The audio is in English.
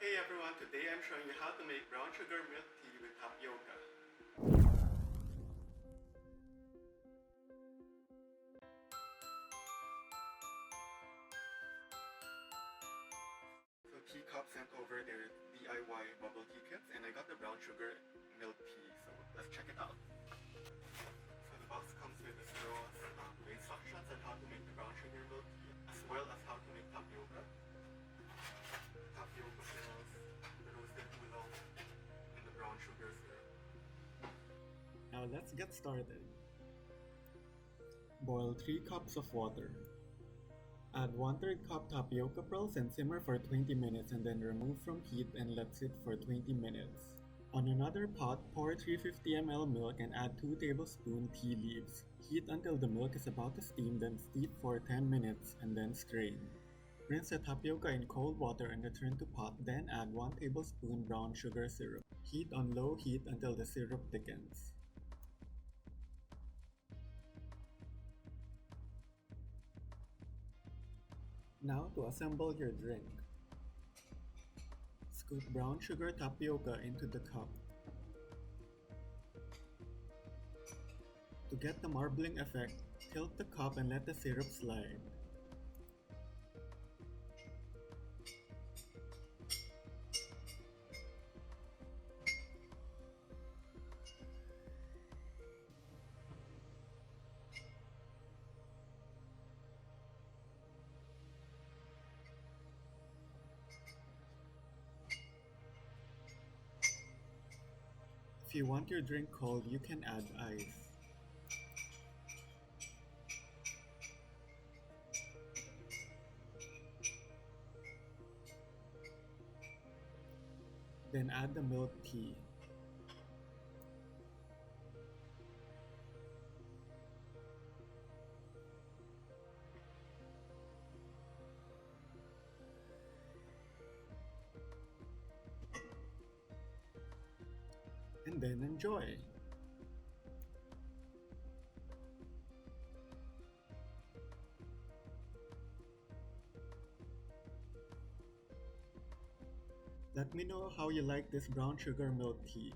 Hey everyone, today I'm showing you how to make brown sugar milk tea with tapioca. So teacup sent over their DIY bubble tea kits and I got the brown sugar milk tea, so let's check it out. So the box comes with the instructions on how to make the brown sugar milk tea as well as how to make tapioca. Tapioca pills, the roasted oolong, and the brown sugar syrup. Now let's get started. Boil 3 cups of water. Add 1/3 cup tapioca pearls and simmer for 20 minutes and then remove from heat and let sit for 20 minutes. On another pot, pour 350 ml milk and add 2 tablespoon tea leaves. Heat until the milk is about to steam, then steep for 10 minutes and then strain. Rinse the tapioca in cold water and return to pot, then add 1 tablespoon brown sugar syrup. Heat on low heat until the syrup thickens. Now to assemble your drink. Scoop brown sugar tapioca into the cup. To get the marbling effect, tilt the cup and let the syrup slide. If you want your drink cold, you can add ice. Then add the milk tea. And then enjoy! Let me know how you like this brown sugar milk tea.